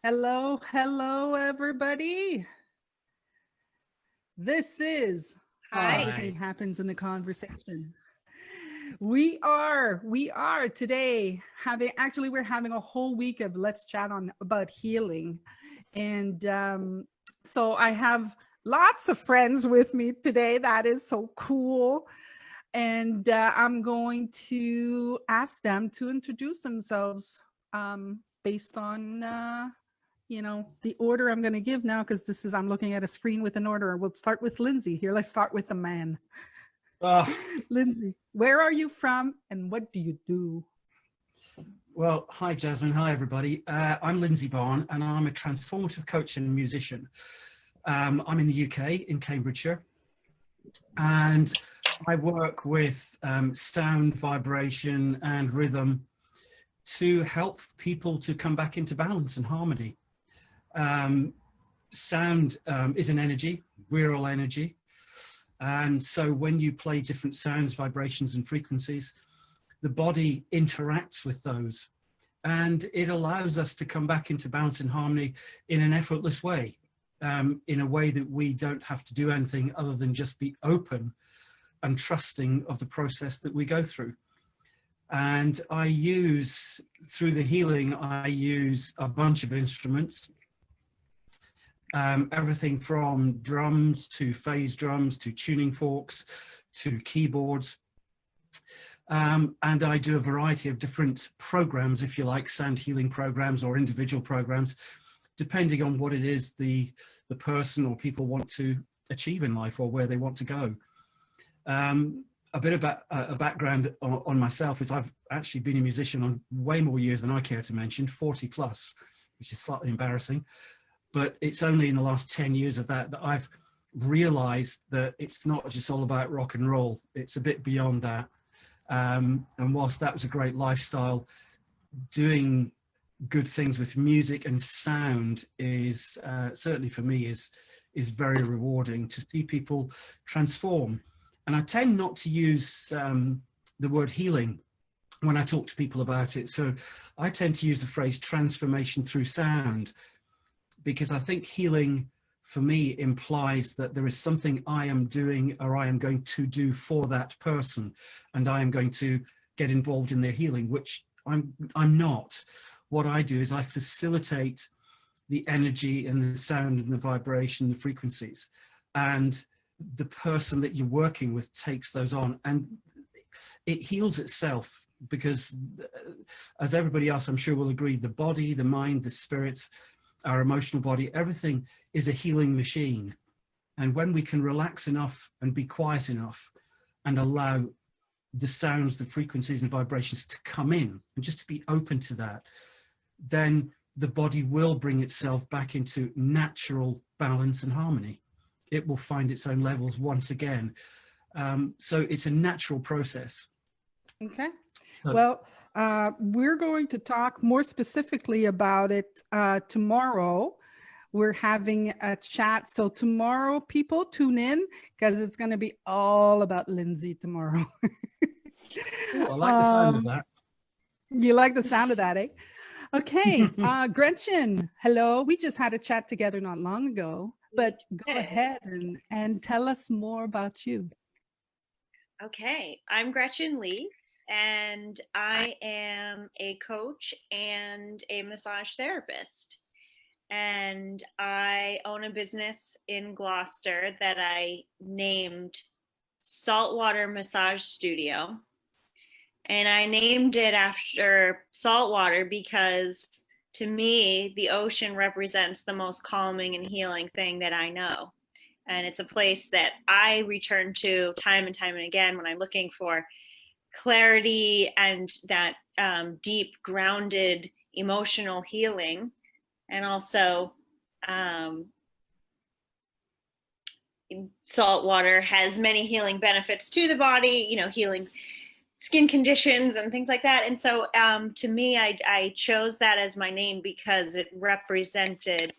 Hello, hello, everybody. This is Hi. Everything Happens in the Conversation. We are today we're having a whole week of Let's Chat on about healing. And so I have lots of friends with me today. That is so cool. And I'm going to ask them to introduce themselves based on the order I'm going to give now, because I'm looking at a screen with an order. We'll start with Lindsay here. Let's start with the man. Lindsay, where are you from and what do you do? Well, hi, Jasmine. Hi, everybody. I'm Lindsay Barn, and I'm a transformative coach and musician. I'm in the UK, in Cambridgeshire, and I work with sound, vibration, and rhythm to help people to come back into balance and harmony. Sound is an energy. We're all energy. And so when you play different sounds, vibrations, and frequencies, the body interacts with those, and it allows us to come back into balance and harmony in an effortless way, in a way that we don't have to do anything other than just be open and trusting of the process that we go through. And through the healing, I use a bunch of instruments, everything from drums to phase drums to tuning forks to keyboards. And I do a variety of different programs, if you like, sound healing programs or individual programs, depending on what it is the person or people want to achieve in life or where they want to go. A bit about a background on myself is I've actually been a musician on way more years than I care to mention, 40 plus, which is slightly embarrassing. But it's only in the last 10 years of that I've realized that it's not just all about rock and roll. It's a bit beyond that. And whilst that was a great lifestyle, doing good things with music and sound is certainly for me is very rewarding to see people transform. And I tend not to use the word healing when I talk to people about it. So I tend to use the phrase transformation through sound, because I think healing for me implies that there is something I am doing or I am going to do for that person, and I am going to get involved in their healing, which I'm not. What I do is I facilitate the energy and the sound and the vibration, the frequencies, and the person that you're working with takes those on, and it heals itself, because as everybody else I'm sure will agree, the body, the mind, the spirit, our emotional body, everything is a healing machine. And when we can relax enough and be quiet enough and allow the sounds, the frequencies and vibrations to come in, and just to be open to that, then the body will bring itself back into natural balance and harmony. It will find its own levels once again. So it's a natural process. Okay. Well, we're going to talk more specifically about it tomorrow. We're having a chat. So tomorrow, people tune in, because it's going to be all about Lindsay tomorrow. Ooh, I like the sound of that. You like the sound of that, eh? Okay. Gretchen, hello. We just had a chat together not long ago, but go ahead and tell us more about you. Okay, I'm Gretchen Lee, and I am a coach and a massage therapist. And I own a business in Gloucester that I named Saltwater Massage Studio. And I named it after saltwater because, to me, the ocean represents the most calming and healing thing that I know. And it's a place that I return to time and time and again when I'm looking for clarity and that deep, grounded, emotional healing. And also, salt water has many healing benefits to the body, healing skin conditions and things like that. And so to me, I chose that as my name because it represented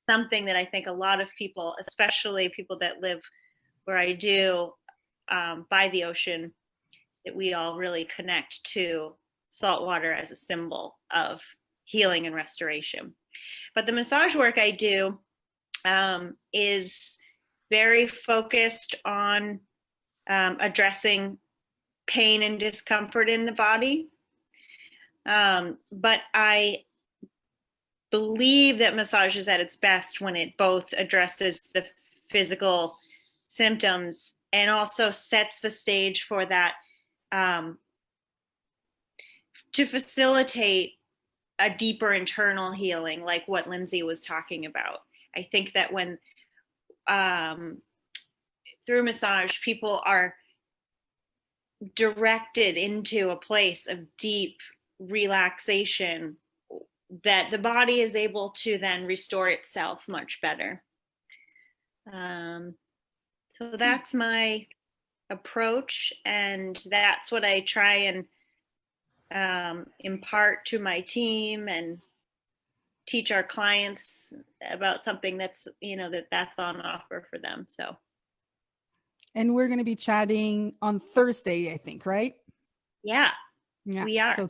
something that I think a lot of people, especially people that live where I do, by the ocean, that we all really connect to saltwater as a symbol of healing and restoration. But the massage work I do is very focused on addressing pain and discomfort in the body. But I believe that massage is at its best when it both addresses the physical symptoms and also sets the stage for that, to facilitate a deeper internal healing, like what Lindsay was talking about. I think that when through massage, people are directed into a place of deep relaxation, that the body is able to then restore itself much better. So that's my approach, and that's what I try and impart to my team and teach our clients about something that's, that's on offer for them. So. And we're going to be chatting on Thursday, I think, right? Yeah, Yeah, we are. So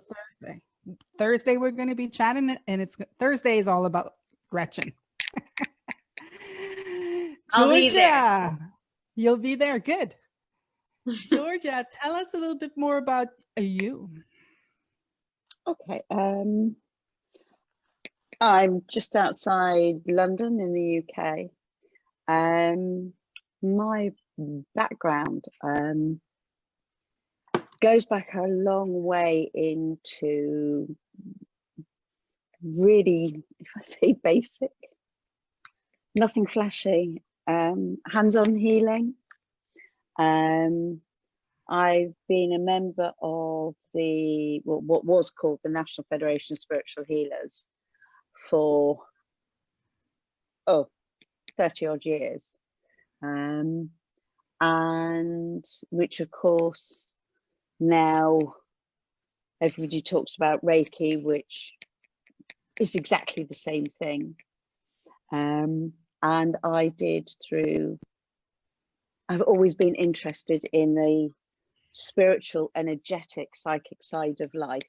Thursday we're going to be chatting, and Thursday is all about Gretchen. I'll be there. Georgia, you'll be there. Good. Georgia, tell us a little bit more about you. Okay. I'm just outside London in the UK. My background goes back a long way into really, if I say basic, nothing flashy, hands-on healing. I've been a member of what was called the National Federation of Spiritual Healers for 30 odd years, and which of course now everybody talks about Reiki, which is exactly the same thing. And I've always been interested in the spiritual, energetic, psychic side of life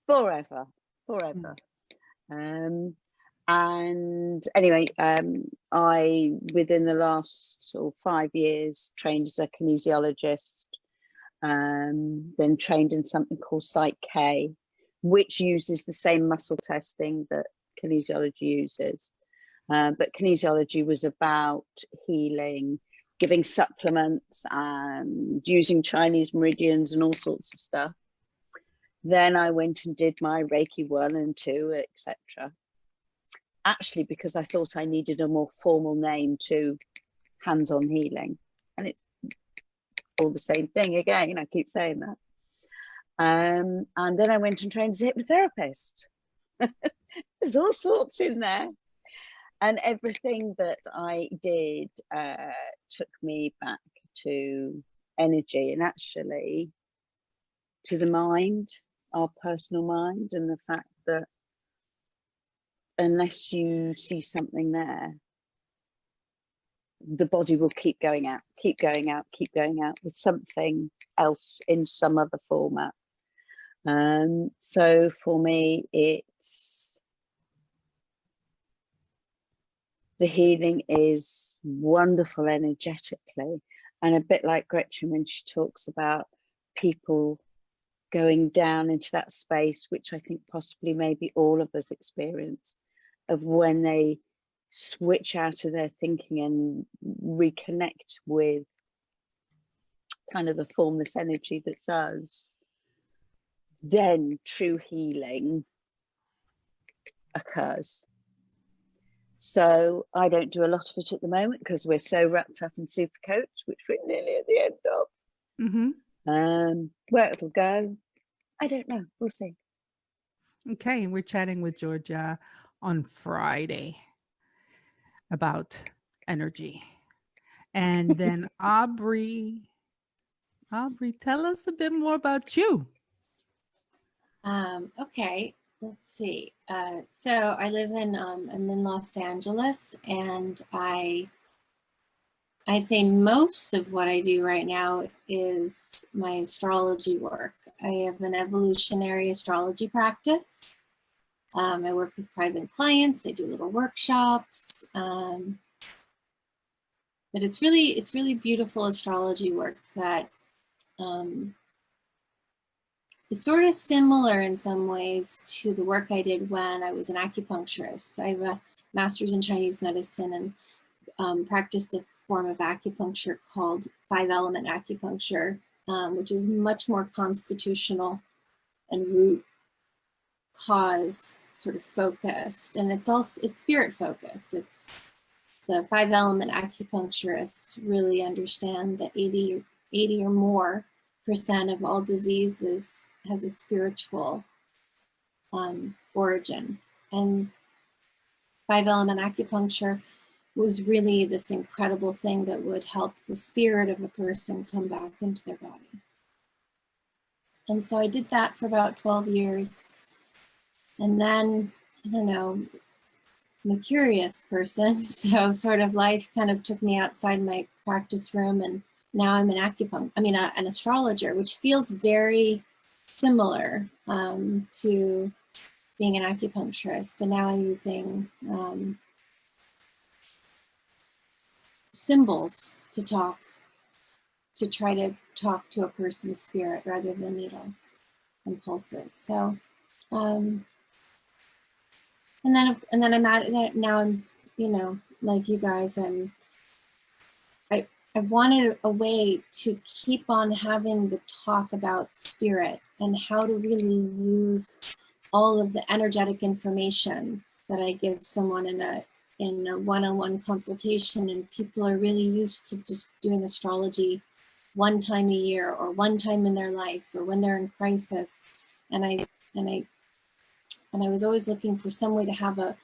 forever. And anyway, I, within the last 5 years, trained as a kinesiologist, then trained in something called Psych K, which uses the same muscle testing that kinesiology uses. But kinesiology was about healing, giving supplements and using Chinese meridians and all sorts of stuff. Then I went and did my Reiki 1 and 2, etc. Actually, because I thought I needed a more formal name to hands-on healing. And it's all the same thing again, I keep saying that. And then I went and trained as a hypnotherapist. There's all sorts in there. And everything that I did took me back to energy and actually to the mind, our personal mind, and the fact that unless you see something there, the body will keep going out with something else in some other format. So for me, the healing is wonderful energetically, and a bit like Gretchen when she talks about people going down into that space, which I think possibly maybe all of us experience, of when they switch out of their thinking and reconnect with kind of the formless energy that's us, then true healing occurs. So I don't do a lot of it at the moment because we're so wrapped up in Supercoach, which we're nearly at the end of. Mm-hmm. Where it'll go, I don't know. We'll see. Okay, we're chatting with Georgia on Friday about energy. And then Aubrey, tell us a bit more about you. Okay, let's see. So I live I'm in Los Angeles, and I I'd say most of what I do right now is my astrology work. I have an evolutionary astrology practice. I work with private clients. I do little workshops. But it's really beautiful astrology work that is sort of similar in some ways to the work I did when I was an acupuncturist. I have a master's in Chinese medicine and practiced a form of acupuncture called 5-element acupuncture, which is much more constitutional and root cause sort of focused. And it's spirit focused. It's the 5-element acupuncturists really understand that 80 or more % of all diseases has a spiritual origin. And 5-element acupuncture was really this incredible thing that would help the spirit of a person come back into their body. And so I did that for about 12 years. And then, I don't know, I'm a curious person, so sort of life kind of took me outside my practice room, and now I'm an astrologer, which feels very similar to being an acupuncturist, but now I'm using symbols to try to talk to a person's spirit rather than needles and pulses. So, and then I'm at it now. I'm, like you guys, I wanted a way to keep on having the talk about spirit and how to really use all of the energetic information that I give someone in a one-on-one consultation, and people are really used to just doing astrology one time a year or one time in their life or when they're in crisis. And I was always looking for some way to have a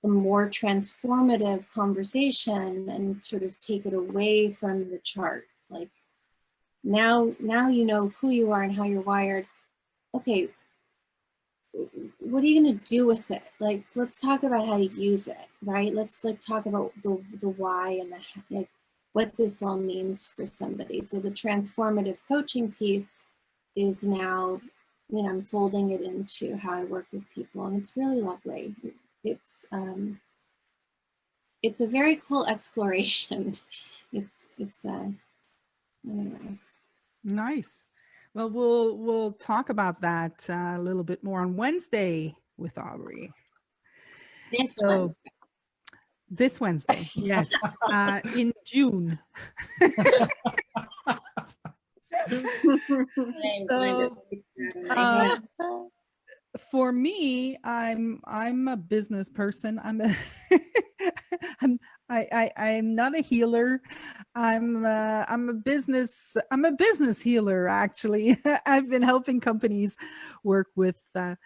more transformative conversation and sort of take it away from the chart. Like now you know who you are and how you're wired. Okay, what are you going to do with it? Like, let's talk about how to use it, right? Let's talk about the why and the what this all means for somebody. So the transformative coaching piece is now, I'm folding it into how I work with people, and it's really lovely. It's a very cool exploration. Anyway. Nice. Well, we'll talk about that a little bit more on Wednesday with Aubrey. Wednesday. This Wednesday, yes, in June. So, for me, I'm a business person. I'm not a healer. I'm a business healer, actually. I've been helping companies work with their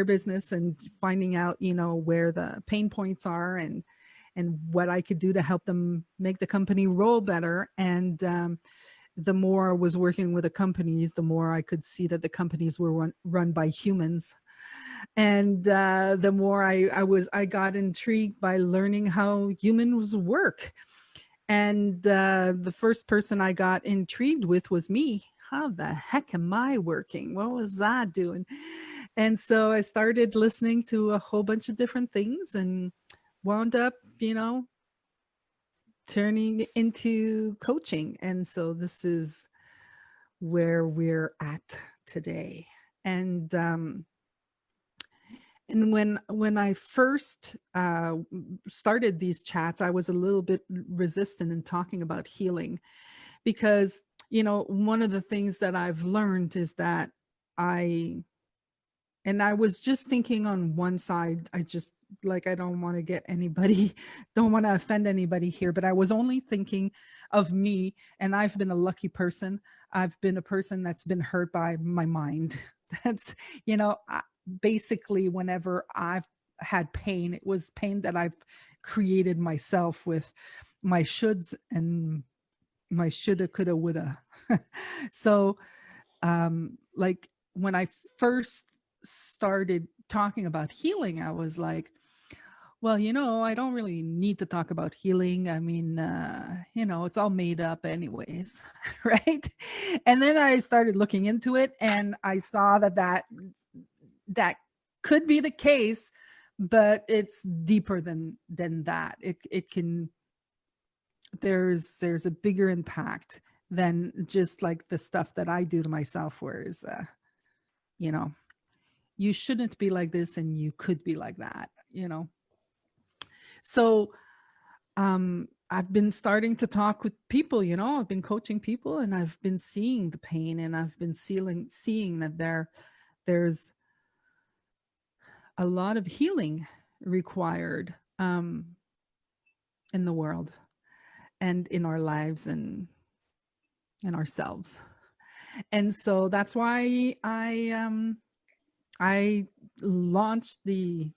business and finding out, where the pain points are and what I could do to help them make the company roll better. And the more I was working with the companies, the more I could see that the companies were run by humans. And the more I got intrigued by learning how humans work. And the first person I got intrigued with was me. How the heck am I working? What was I doing? And so I started listening to a whole bunch of different things and wound up, turning into coaching. And so this is where we're at today. And when I first started these chats, I was a little bit resistant in talking about healing because, one of the things that I've learned is that I was just thinking on one side, I don't want to don't want to offend anybody here, but I was only thinking of me, and I've been a lucky person. I've been a person that's been hurt by my mind. That's, basically whenever I've had pain, it was pain that I've created myself with my shoulds and my shoulda, coulda, woulda. So, like when I first started talking about healing, I was like, well, I don't really need to talk about healing. I mean, it's all made up anyways, right? And then I started looking into it, and I saw that could be the case, but it's deeper than that. It can, there's a bigger impact than just like the stuff that I do to myself, whereas you shouldn't be like this and you could be like that. So I've been starting to talk with people, I've been coaching people, and I've been seeing the pain, and I've been seeing that there's a lot of healing required in the world and in our lives and in ourselves. And so that's why I launched the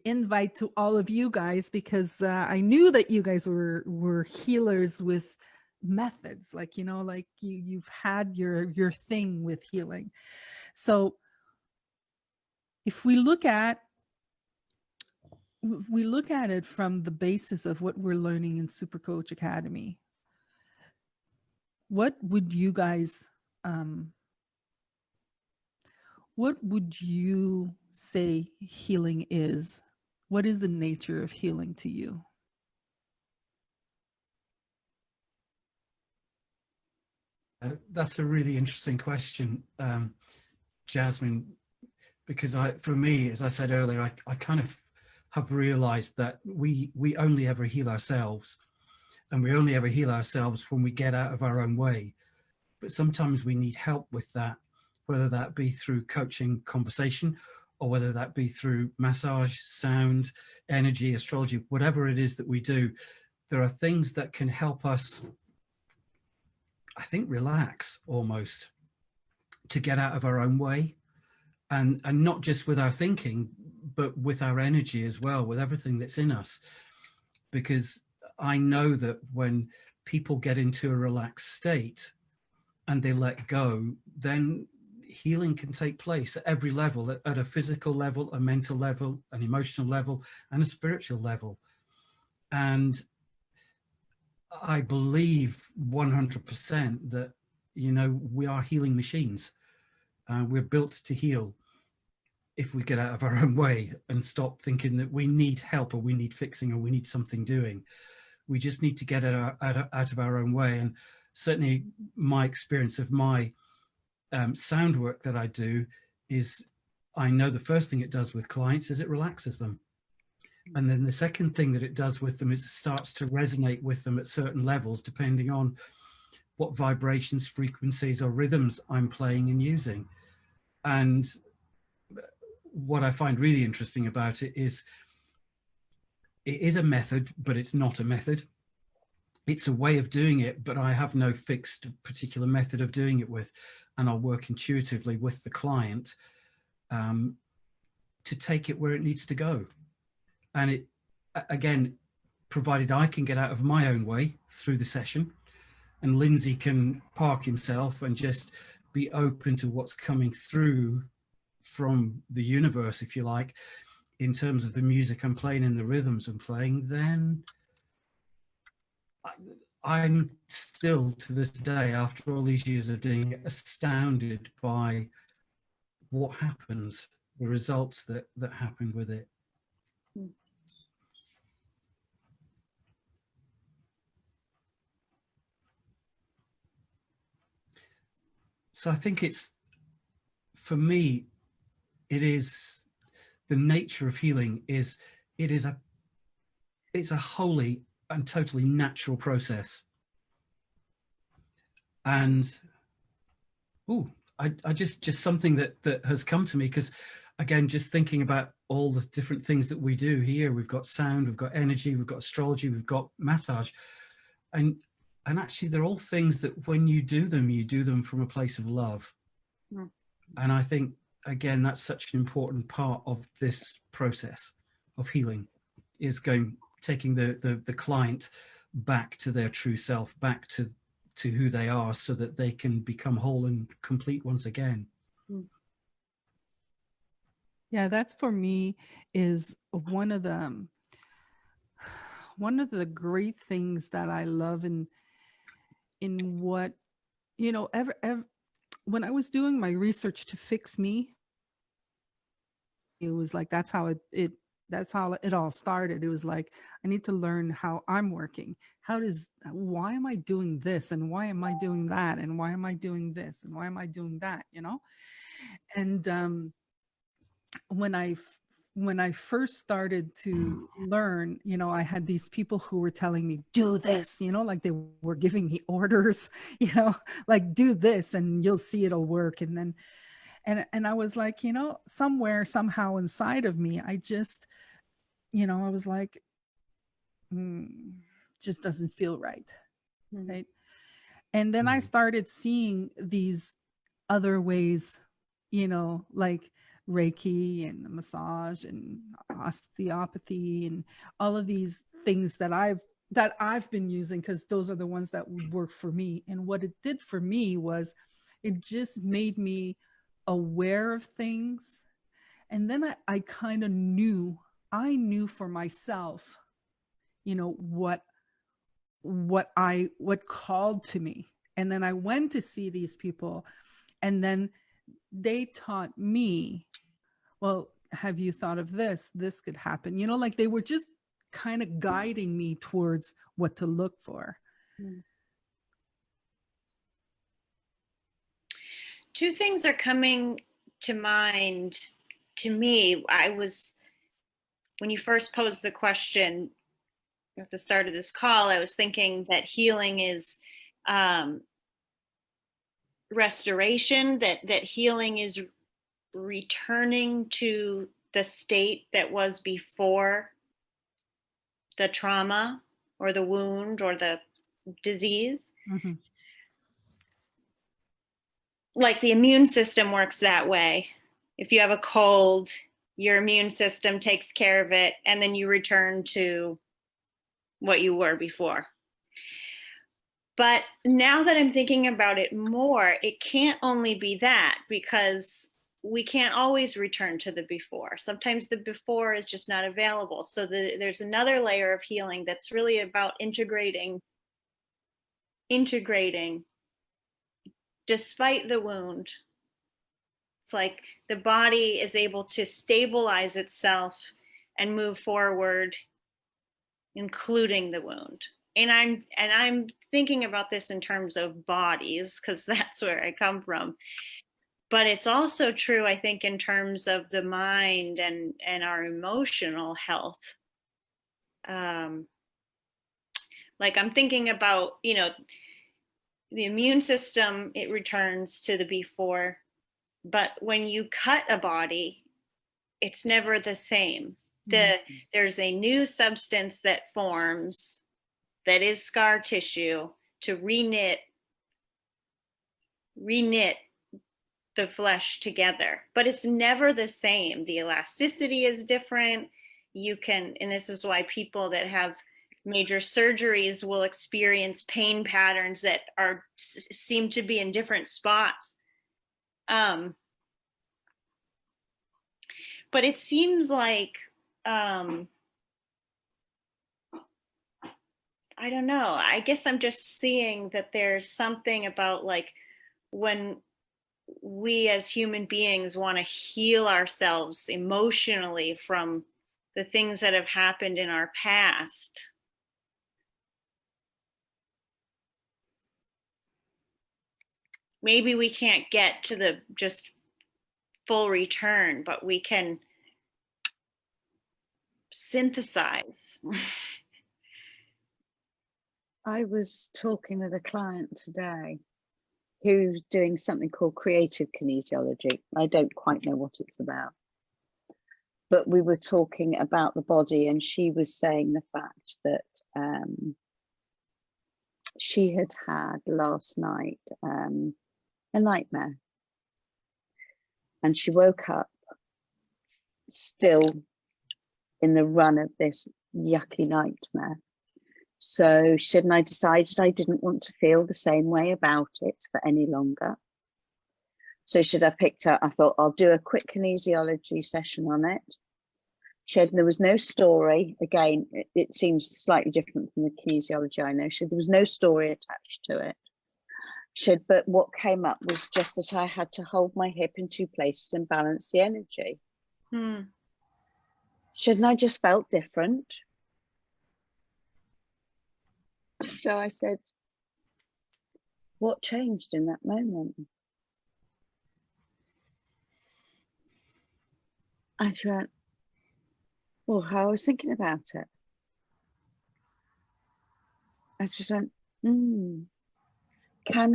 invite to all of you guys, because I knew that you guys were healers with methods, like you've had your thing with healing. So if we look at it from the basis of what we're learning in Super Coach Academy, what would you guys what would you say healing is? What is the nature of healing to you? That's a really interesting question, Jasmine, because for me, as I said earlier, I kind of have realized that we only ever heal ourselves, and we only ever heal ourselves when we get out of our own way. But sometimes we need help with that, whether that be through coaching, conversation, or whether that be through massage, sound, energy, astrology, whatever it is that we do. There are things that can help us, I think, relax almost, to get out of our own way, and not just with our thinking, but with our energy as well, with everything that's in us. Because I know that when people get into a relaxed state and they let go, then healing can take place at every level, at a physical level, a mental level, an emotional level, and a spiritual level. And I believe 100% that, we are healing machines. We're built to heal if we get out of our own way and stop thinking that we need help, or we need fixing, or we need something doing. We just need to get out of our own way. And certainly my experience of my sound work that I do is, I know the first thing it does with clients is it relaxes them. And then the second thing that it does with them is it starts to resonate with them at certain levels, depending on what vibrations, frequencies, or rhythms I'm playing and using. And what I find really interesting about it is a method, but it's not a method. It's a way of doing it, but I have no fixed particular method of doing it with. And I'll work intuitively with the client to take it where it needs to go. And it, again, provided I can get out of my own way through the session, and Lindsay can park himself and just be open to what's coming through from the universe, if you like, in terms of the music I'm playing and the rhythms I'm playing, then I'm still, to this day, after all these years of doing it, astounded by what happens, the results that happen with it. So I think it's, for me, it is, the nature of healing is, it's a wholly and totally natural process. And I just something that has come to me, because again, just thinking about all the different things that we do here, we've got sound, we've got energy, we've got astrology, we've got massage, and actually they're all things that when you do them from a place of love. Mm. And I think, again, that's such an important part of this process of healing, is taking the client back to their true self, back to who they are, so that they can become whole and complete once again. Yeah, that's for me is one of the great things that I love in what, you know, when I was doing my research to fix me, it was like that's how it all started. It was like, I need to learn how I'm working. Why am I doing this? And why am I doing that? And why am I doing this? And why am I doing that? You know? And when I first started to learn, you know, I had these people who were telling me, do this, you know, like they were giving me orders, you know, like do this and you'll see it'll work. And then, and I was like, you know, somewhere, somehow inside of me, I just, you know, I was like, just doesn't feel right. Mhm. Right. And then I started seeing these other ways, you know, like Reiki and massage and osteopathy and all of these things that I've been using, because those are the ones that would work for me. And what it did for me was it just made me aware of things. And then I kind of I knew for myself, you know, what called to me. And then I went to see these people, and then they taught me, well, have you thought of this? This could happen. You know, like they were just kind of guiding me towards what to look for. Two things are coming to mind to me. When you first posed the question at the start of this call, I was thinking that healing is restoration, that healing is returning to the state that was before the trauma or the wound or the disease. Mm-hmm. Like the immune system works that way. If you have a cold, your immune system takes care of it, and then you return to what you were before. But now that I'm thinking about it more, it can't only be that, because we can't always return to the before. Sometimes the before is just not available. So there's another layer of healing that's really about integrating despite the wound. It's like the body is able to stabilize itself and move forward, including the wound. And I'm thinking about this in terms of bodies, because that's where I come from. But it's also true, I think, in terms of the mind and our emotional health. Like I'm thinking about, you know, the immune system, it returns to the before. But when you cut a body, it's never the same. There's a new substance that forms that is scar tissue to reknit the flesh together, but it's never the same. The elasticity is different. And this is why people that have major surgeries will experience pain patterns that seem to be in different spots. But it seems like, I don't know, I guess I'm just seeing that there's something about like when we as human beings want to heal ourselves emotionally from the things that have happened in our past. Maybe we can't get to the just full return, but we can synthesize. I was talking with a client today who's doing something called creative kinesiology. I don't quite know what it's about, but we were talking about the body, and she was saying the fact that she had last night a nightmare, and she woke up still in the run of this yucky nightmare. So she said, and I decided I didn't want to feel the same way about it for any longer. So I picked up, I thought I'll do a quick kinesiology session on it. There was no story. Again, it seems slightly different from the kinesiology I know. There was no story attached to it. But what came up was just that I had to hold my hip in two places and balance the energy. And I just felt different. So I said, what changed in that moment? I went, well, how I was thinking about it. I just went, can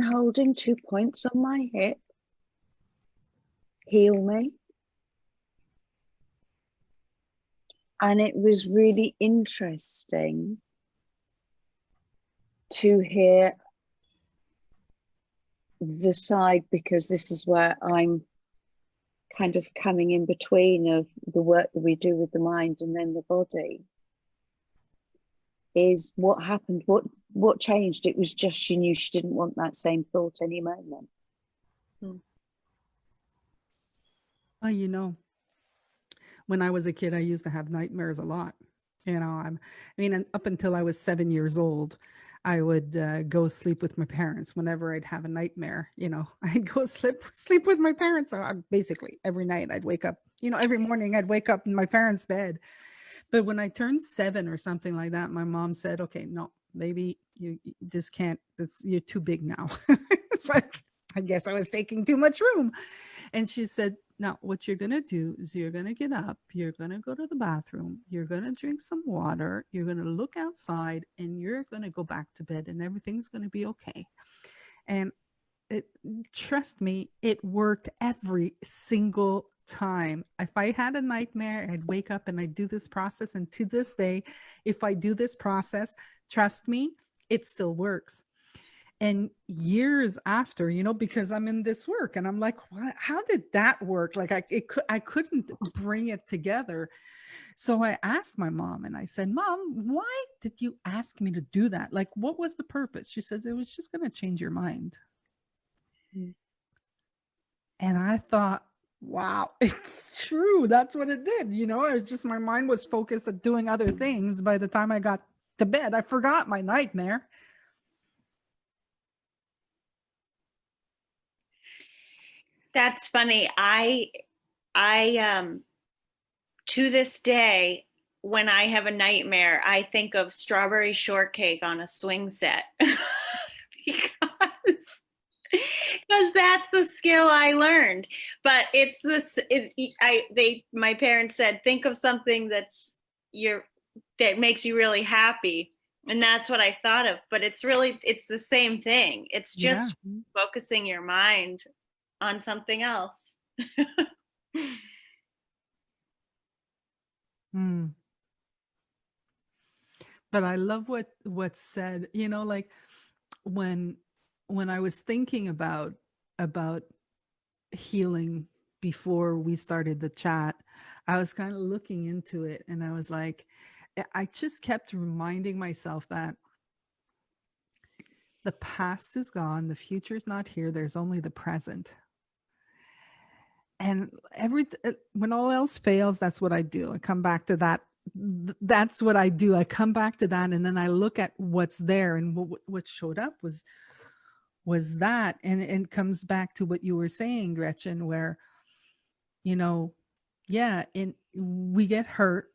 holding 2 points on my hip heal me? And it was really interesting to hear the side, because this is where I'm kind of coming in between of the work that we do with the mind and then the body, is what happened, what changed. It was just she knew she didn't want that same thought any moment. Well, you know, when I was a kid, I used to have nightmares a lot. You know, I mean, and up until I was 7 years old, I would go sleep with my parents. Whenever I'd have a nightmare, you know, I'd go sleep with my parents. So basically every night I'd wake up, you know, every morning I'd wake up in my parents' bed. But when I turned 7 or something like that, my mom said, okay, no, baby, you're too big now. It's like, I guess I was taking too much room. And she said, now what you're going to do is you're going to get up, you're going to go to the bathroom, you're going to drink some water, you're going to look outside, and you're going to go back to bed, and everything's going to be okay. And trust me, it worked every single time. If I had a nightmare, I'd wake up and I'd do this process. And to this day, if I do this process, trust me, it still works. And years after, you know, because I'm in this work and I'm like, what? How did that work? Like I couldn't bring it together. So I asked my mom and I said, Mom, why did you ask me to do that? Like, what was the purpose? She says, it was just going to change your mind. And I thought, wow, it's true. That's what it did. You know, it's just my mind was focused at doing other things. By the time I got to bed, I forgot my nightmare. That's funny. I to this day, when I have a nightmare, I think of strawberry shortcake on a swing set. because that's the skill I learned. But it's this. My parents said, think of something that makes you really happy, and that's what I thought of. But it's the same thing. It's just focusing your mind on something else. But I love what's said, you know, like when I was thinking about healing before we started the chat, I was kind of looking into it and I was like, I just kept reminding myself that the past is gone, the future is not here, there's only the present. And when all else fails, that's what I do. I come back to that. That's what I do. I come back to that, and then I look at what's there, and what showed up was that, and it comes back to what you were saying, Gretchen, where, you know, we get hurt,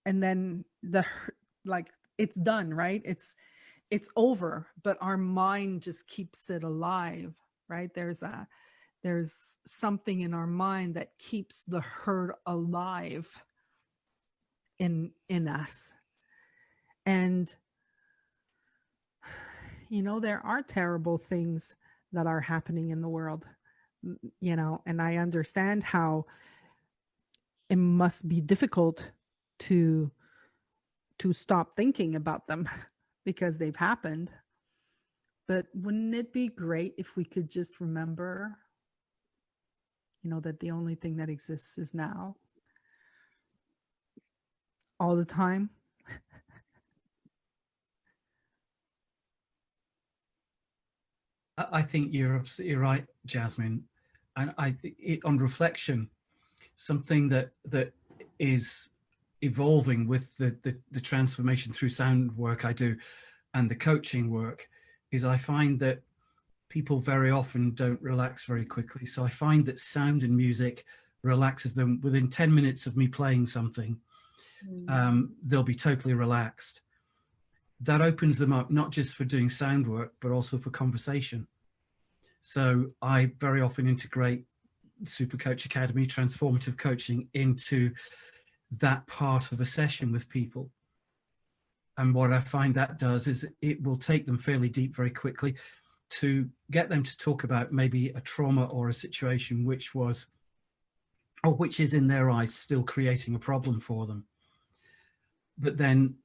and then like it's done, right? It's over, but our mind just keeps it alive, right? There's something in our mind that keeps the hurt alive in us. And, you know, there are terrible things that are happening in the world, you know, and I understand how it must be difficult to stop thinking about them because they've happened. But wouldn't it be great if we could just remember, you know, that the only thing that exists is now, all the time? I think you're absolutely right, Jasmine. And on reflection, something that is evolving with the transformation through sound work I do and the coaching work is I find that people very often don't relax very quickly. So I find that sound and music relaxes them. Within 10 minutes of me playing something, they'll be totally relaxed. That opens them up, not just for doing sound work, but also for conversation. So I very often integrate Super Coach Academy, transformative coaching into that part of a session with people. And what I find that does is it will take them fairly deep very quickly to get them to talk about maybe a trauma or a situation which was, or which is in their eyes still creating a problem for them. But then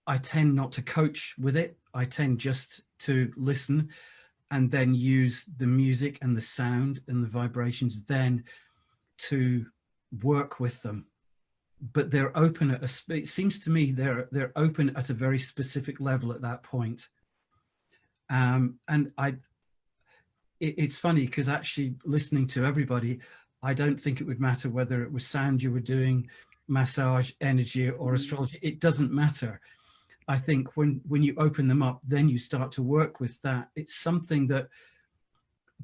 I tend not to coach with it. I tend just to listen and then use the music and the sound and the vibrations then to work with them. But they're open at it seems to me they're open at a very specific level at that point. And it's funny because actually listening to everybody, I don't think it would matter whether it was sound you were doing, massage, energy, or astrology. It doesn't matter. I think when you open them up, then you start to work with that. It's something that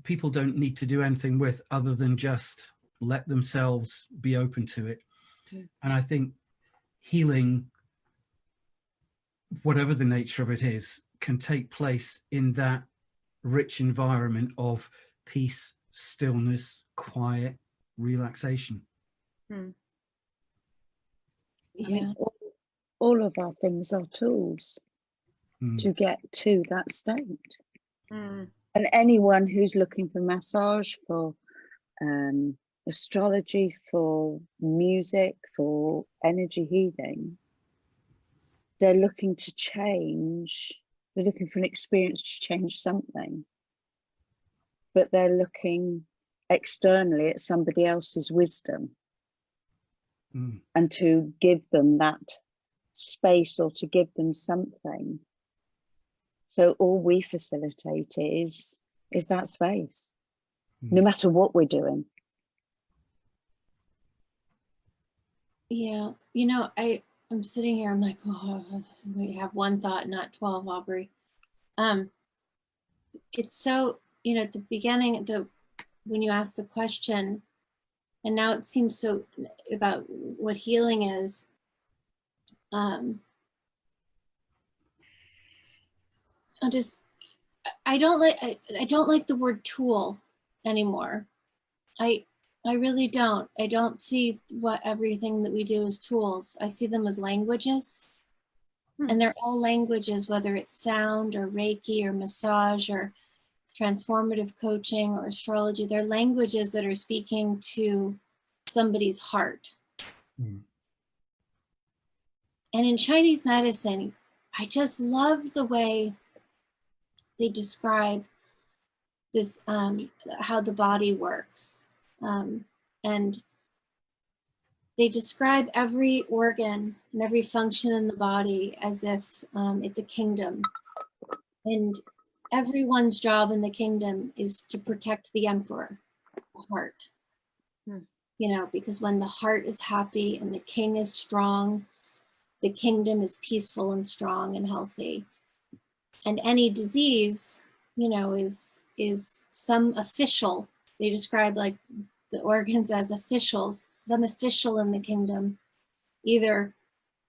people don't need to do anything with other than just let themselves be open to it. And I think healing, whatever the nature of it is, can take place in that rich environment of peace, stillness, quiet, relaxation. Yeah. I mean, all of our things are tools to get to that state. And anyone who's looking for massage, for astrology, for music, for energy healing, they're looking to change. They're looking for an experience to change something, but they're looking externally at somebody else's wisdom and to give them that space or to give them something. So all we facilitate is that space, no matter what we're doing. Yeah, you know, I'm sitting here, I'm like, oh, we have one thought, not 12, Aubrey. It's so, you know, at the beginning, when you asked the question, and now it seems so about what healing is. I don't like the word tool anymore. I really don't. I don't see what everything that we do as tools. I see them as languages. And they're all languages, whether it's sound or Reiki or massage or transformative coaching or astrology. They're languages that are speaking to somebody's heart. And in Chinese medicine, I just love the way they describe this, how the body works. And they describe every organ and every function in the body as if it's a kingdom. And everyone's job in the kingdom is to protect the emperor, the heart. You know, because when the heart is happy and the king is strong, the kingdom is peaceful and strong and healthy. And any disease, you know, is some official. They describe like the organs as officials, some official in the kingdom, either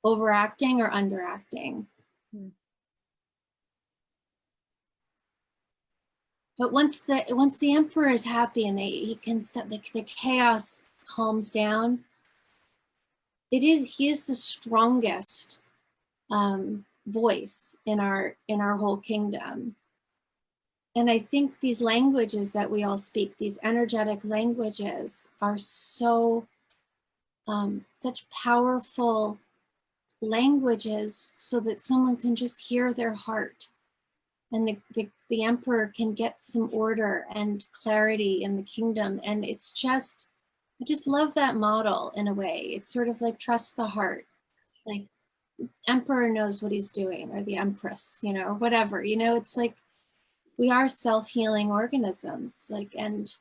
overacting or underacting. But once the emperor is happy and he can stop, the chaos calms down, he is the strongest voice in our whole kingdom. And I think these languages that we all speak, these energetic languages, are so such powerful languages, so that someone can just hear their heart, and the emperor can get some order and clarity in the kingdom. And it's just, I just love that model in a way. It's sort of like trust the heart, like the emperor knows what he's doing, or the empress, you know, or whatever, you know. It's like we are self-healing organisms, like, and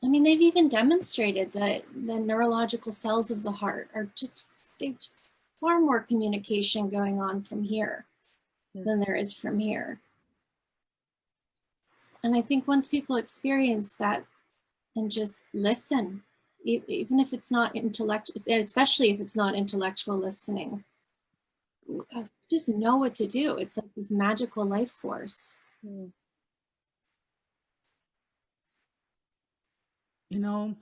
I mean, they've even demonstrated that the neurological cells of the heart are just, there's far more communication going on from here than there is from here. And I think once people experience that and just listen, even if it's not intellectual, especially if it's not intellectual listening, just know what to do. It's like this magical life force. You know,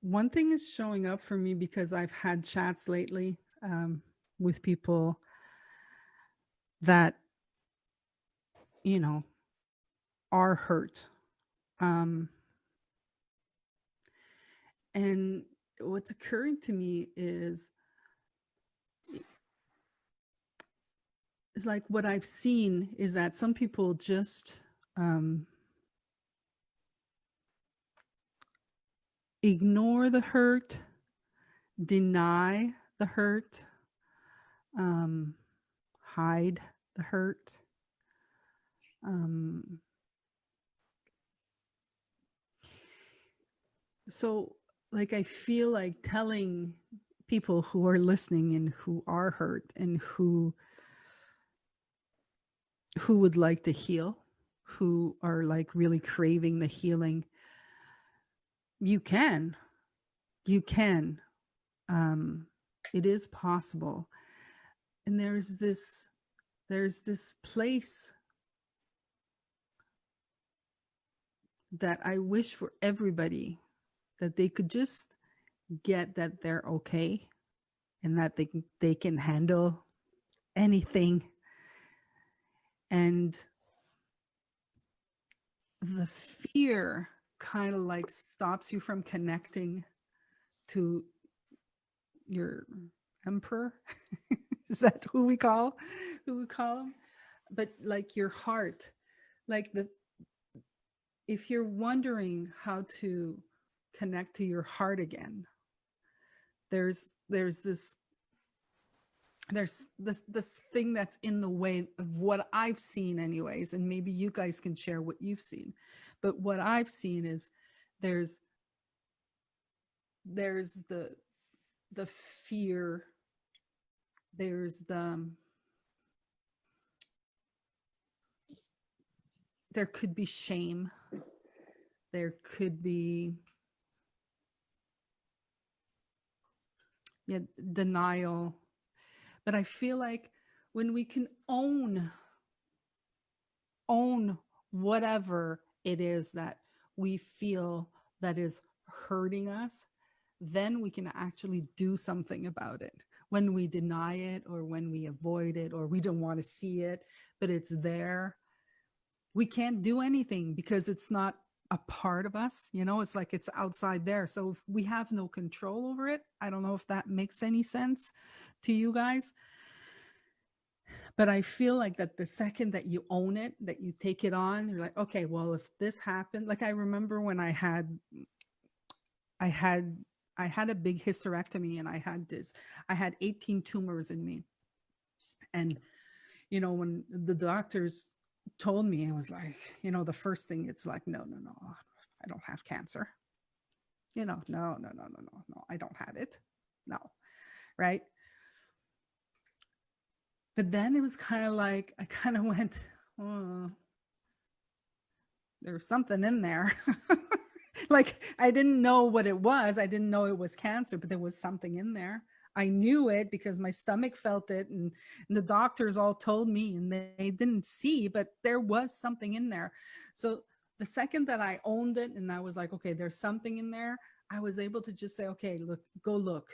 one thing is showing up for me because I've had chats lately with people that, you know, are hurt. And what's occurring to me is like what I've seen is that some people just ignore the hurt, deny the hurt, hide the hurt. So like, I feel like telling people who are listening and who are hurt and who would like to heal, who are like really craving the healing, you can. It is possible. And there's this place that I wish for everybody, that they could just get that they're okay and that they can handle anything. And the fear kind of like stops you from connecting to your emperor. Is that who we call him? But like your heart, like if you're wondering how to connect to your heart again, there's this thing that's in the way of what I've seen anyways, and maybe you guys can share what you've seen. But what I've seen is there's the fear, there could be shame, there could be denial. But I feel like when we can own whatever it is that we feel that is hurting us, then we can actually do something about it. When we deny it, or when we avoid it, or we don't want to see it, but it's there, we can't do anything because it's not a part of us. You know, it's like it's outside there. So if we have no control over it, I don't know if that makes any sense to you guys. But I feel like that the second that you own it, that you take it on, you're like, okay, well, if this happened, like I remember when I had a big hysterectomy, and I had 18 tumors in me. And, you know, when the doctors told me, it was like, you know, the first thing, it's like, no, I don't have cancer. You know, no, I don't have it. No. Right. But then it was kind of like, I kind of went, oh, there's something in there. Like, I didn't know what it was. I didn't know it was cancer, but there was something in there. I knew it because my stomach felt it, and the doctors all told me, and they didn't see, but there was something in there. So the second that I owned it and I was like, okay, there's something in there, I was able to just say, okay, look, go look.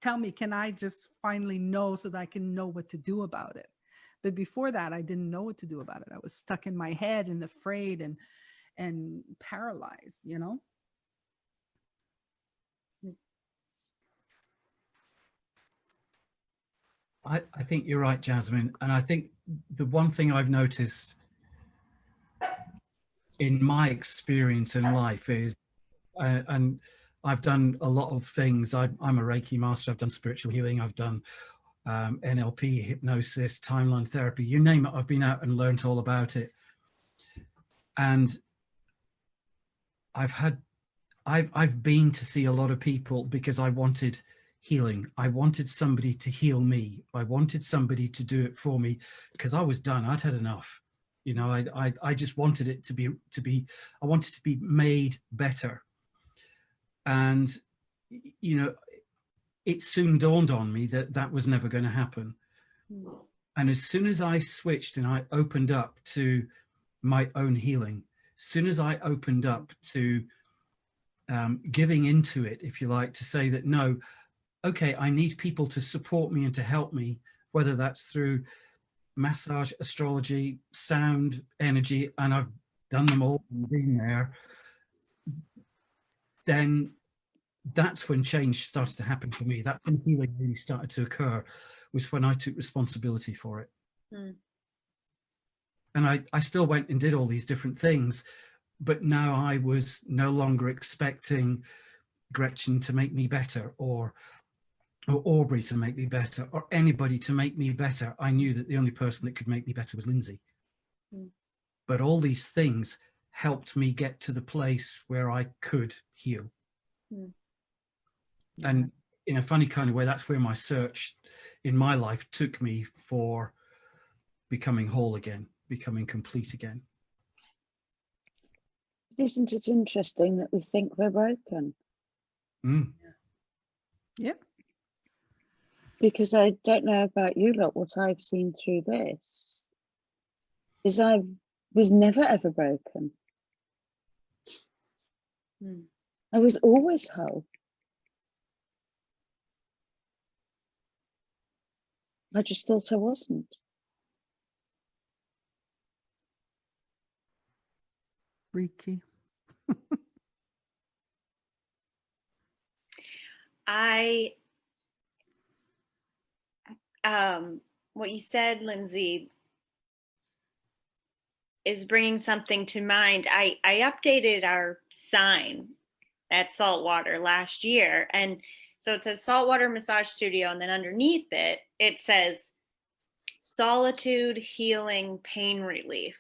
Tell me, can I just finally know so that I can know what to do about it? But before that, I didn't know what to do about it. I was stuck in my head and afraid and paralyzed, you know? I think you're right, Jasmine. And I think the one thing I've noticed in my experience in life is, and I've done a lot of things. I'm a Reiki master. I've done spiritual healing. I've done NLP, hypnosis, timeline therapy, you name it. I've been out and learned all about it. And I've had I've been to see a lot of people because I wanted healing. I wanted somebody to heal me. I wanted somebody to do it for me because I was done. I'd had enough. You know, I just wanted it to be, I wanted to be made better. And, you know, it soon dawned on me that that was never going to happen. And as soon as I switched and I opened up to my own healing, as soon as I opened up to giving into it, if you like, to say that, no, okay, I need people to support me and to help me, whether that's through massage, astrology, sound, energy, and I've done them all and been there, then that's when change started to happen for me. That's when healing really started to occur, was when I took responsibility for it. And I still went and did all these different things, but now I was no longer expecting Gretchen to make me better, or Aubrey to make me better, or anybody to make me better. I knew that the only person that could make me better was Lindsay. But all these things helped me get to the place where I could heal. And in a funny kind of way, that's where my search in my life took me for becoming whole again, becoming complete again. Isn't it interesting that we think we're broken? Yep. Because I don't know about you lot, what I've seen through this is I was never ever broken. I was always whole. I just thought I wasn't. Freaky. What you said, Lindsay, is bringing something to mind. I updated our sign at Saltwater last year, and so it says Saltwater Massage Studio, and then underneath it, it says solitude, healing, pain relief.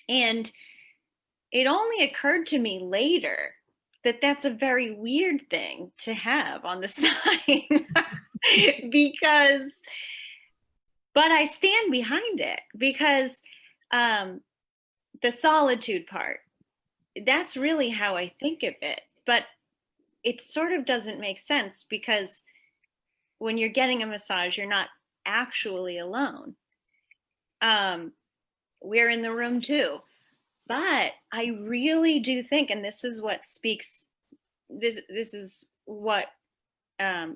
And it only occurred to me later that that's a very weird thing to have on the sign. But I stand behind it, because the solitude part, that's really how I think of it. But it sort of doesn't make sense, because when you're getting a massage, you're not actually alone. We're in the room too. But I really do think, and this is what speaks, this is what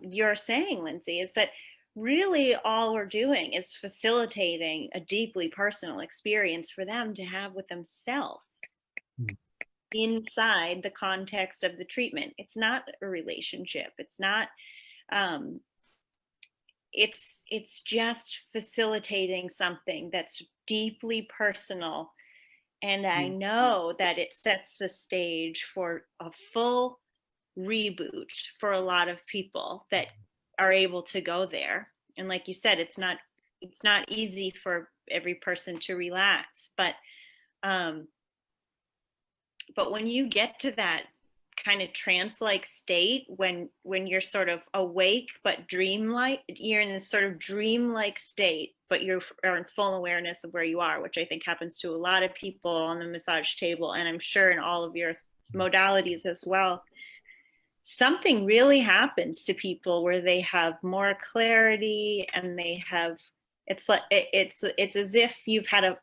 you're saying, Lindsay, is that really all we're doing is facilitating a deeply personal experience for them to have with themselves inside the context of the treatment. It's not a relationship. It's not, it's just facilitating something that's deeply personal. And I know that it sets the stage for a full reboot for a lot of people that are able to go there. And like you said, it's not easy for every person to relax, but when you get to that kind of trance-like state, when you're sort of awake but dreamlike, you're in this sort of dreamlike state, but you're in full awareness of where you are, which I think happens to a lot of people on the massage table, and I'm sure in all of your modalities as well. Something really happens to people where they have more clarity, and they have, it's like it's as if you've had a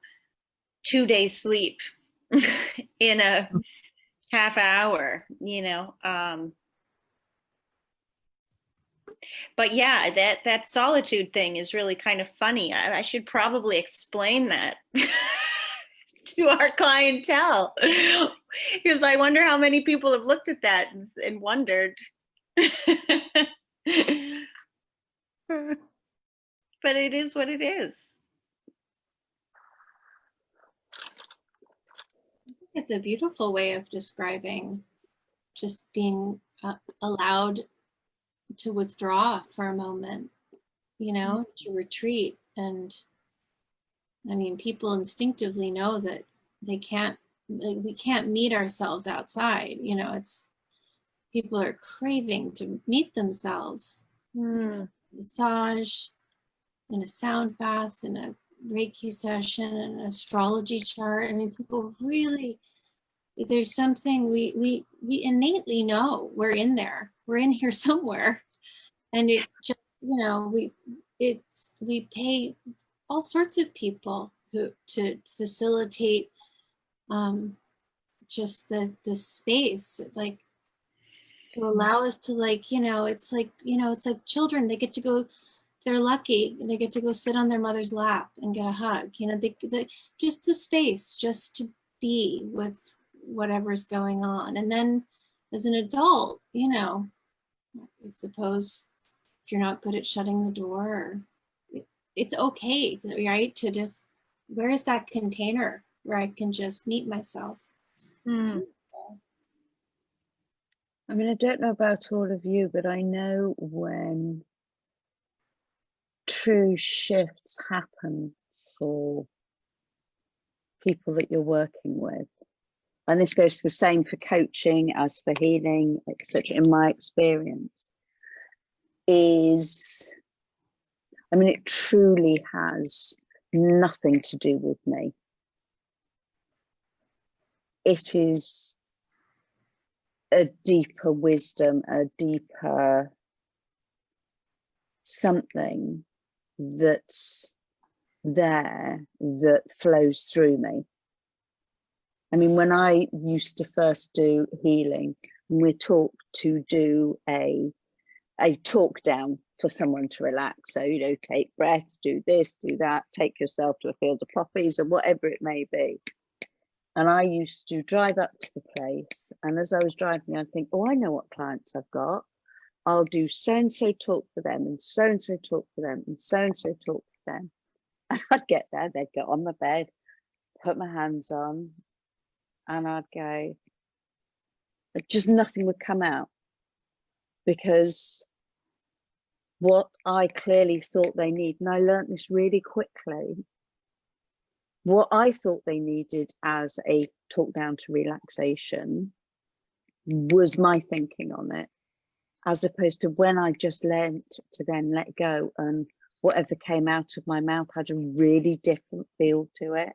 2-day sleep in a half hour, you know. But yeah, that solitude thing is really kind of funny. I should probably explain that to our clientele, because I wonder how many people have looked at that and wondered. But it is what it is. It's a beautiful way of describing just being allowed to withdraw for a moment, you know, to retreat. And I mean, people instinctively know that they can't like, we can't meet ourselves outside, you know, it's, people are craving to meet themselves. Massage, in a sound bath, in a Reiki session, an astrology chart. I mean, people really, there's something we innately know we're in there. We're in here somewhere. And it just, you know, we pay all sorts of people who to facilitate just the space, like to allow us to, like, you know, it's like, you know, it's like children, they get to go, if they're lucky, they get to go sit on their mother's lap and get a hug, you know, they just the space just to be with whatever's going on. And then as an adult, you know, I suppose if you're not good at shutting the door, it's okay, right, to just, where is that container where I can just meet myself? I mean, I don't know about all of you, but I know when true shifts happen for people that you're working with, and this goes the same for coaching as for healing, etc. In my experience, is, I mean, it truly has nothing to do with me. It is a deeper wisdom, a deeper something that's there that flows through me. I mean, when I used to first do healing, we're taught to do a talk down for someone to relax. So, you know, take breaths, do this, do that, take yourself to a field of poppies, or whatever it may be. And I used to drive up to the place, and as I was driving, I'd think, oh, I know what clients I've got. I'll do so-and-so talk for them, and so-and-so talk for them, and so-and-so talk for them. And I'd get there, they'd get on the bed, put my hands on, and I'd go, just nothing would come out, because what I clearly thought they need, and I learned this really quickly, what I thought they needed as a talk down to relaxation was my thinking on it, as opposed to when I just learned to then let go, and whatever came out of my mouth had a really different feel to it,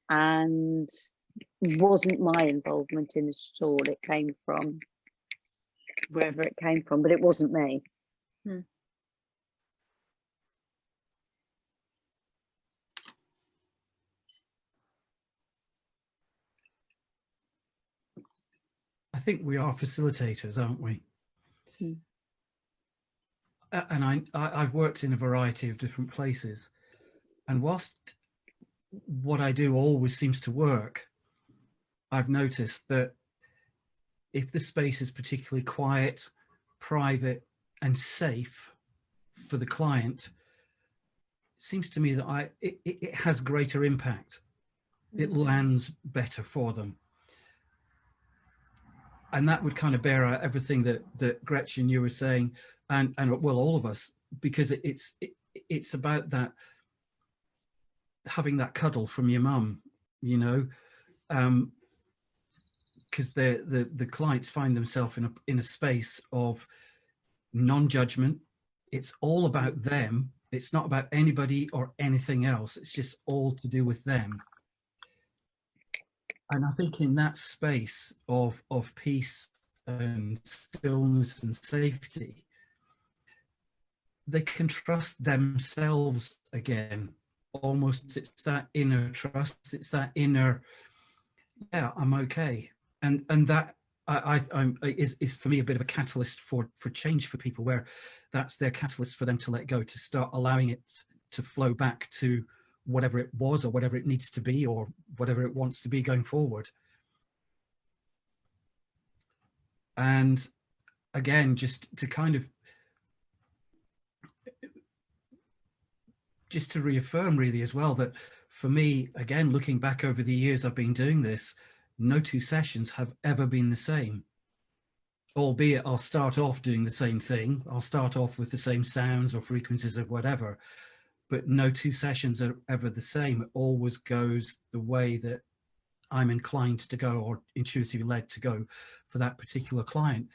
and wasn't my involvement in it at all. It came from wherever it came from, but it wasn't me. I think we are facilitators, aren't we? And I've worked in a variety of different places, and whilst what I do always seems to work, I've noticed that if the space is particularly quiet, private, and safe for the client, it seems to me that it has greater impact. It lands better for them. And that would kind of bear out everything that Gretchen, you were saying, and well, all of us, because it's about that, having that cuddle from your mum, you know, because the clients find themselves in a space of non-judgment. It's all about them. It's not about anybody or anything else. It's just all to do with them. And I think in that space of peace and stillness and safety, they can trust themselves again. Almost, it's that inner trust. It's that inner, yeah, I'm okay. And that is for me a bit of a catalyst for change for people, where that's their catalyst for them to let go, to start allowing it to flow back to whatever it was, or whatever it needs to be, or whatever it wants to be going forward. And again, just to kind of, just to reaffirm really as well, that for me, again, looking back over the years I've been doing this, no two sessions have ever been the same. Albeit I'll start off doing the same thing. I'll start off with the same sounds or frequencies of whatever, but no two sessions are ever the same. It always goes the way that I'm inclined to go or intuitively led to go for that particular client,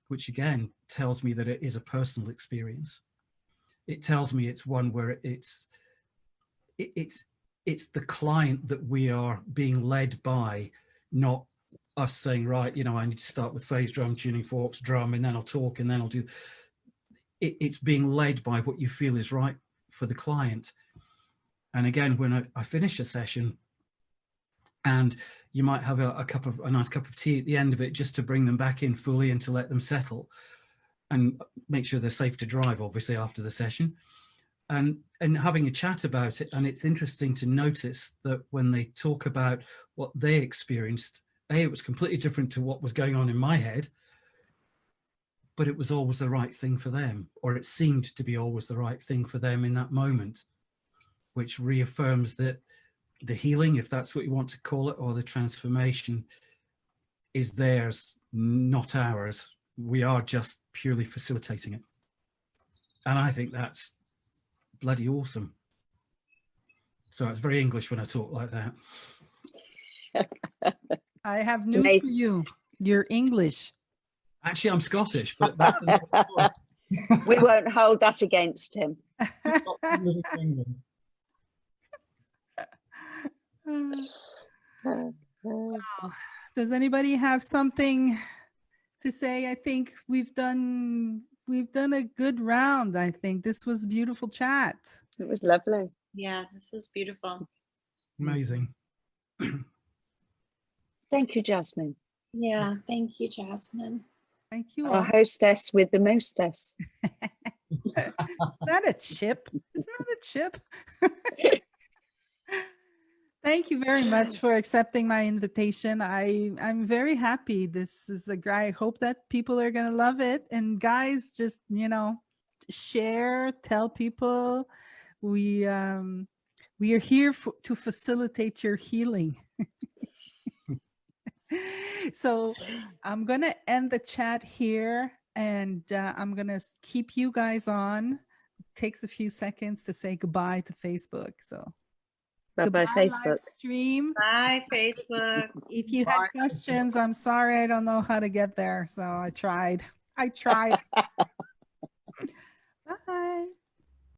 which again tells me that it is a personal experience. It tells me it's one where it's the client that we are being led by, not us saying, right, you know, I need to start with phase drum, tuning forks, drum, and then I'll talk, and then I'll do. It's being led by what you feel is right for the client. And again, when I finish a session, and you might have a nice cup of tea at the end of it, just to bring them back in fully and to let them settle, and make sure they're safe to drive, obviously, after the session, and having a chat about it. And it's interesting to notice that when they talk about what they experienced, it was completely different to what was going on in my head, but it was always the right thing for them, or it seemed to be always the right thing for them in that moment, which reaffirms that the healing, if that's what you want to call it, or the transformation, is theirs, not ours. We are just purely facilitating it. And I think that's bloody awesome. So it's very English when I talk like that. I have news for you. You're English. Actually, I'm Scottish, but that's another story. We won't hold that against him. Wow. Does anybody have something to say? I think we've done a good round. I think this was a beautiful chat. It was lovely. Yeah, this is beautiful. Amazing. Thank you, Jasmine. Yeah, thank you, Jasmine. Thank you. Our All. hostess with the mostess. Not a chip. Isn't that a chip? Thank you very much for accepting my invitation. I'm very happy. This is I hope that people are going to love it. And guys, just, you know, share, tell people we are here to facilitate your healing. So I'm going to end the chat here, and I'm going to keep you guys on. It takes a few seconds to say goodbye to Facebook. So Bye-bye, Facebook. live stream. Bye, Facebook. If you had questions, I'm sorry, I don't know how to get there. So I tried.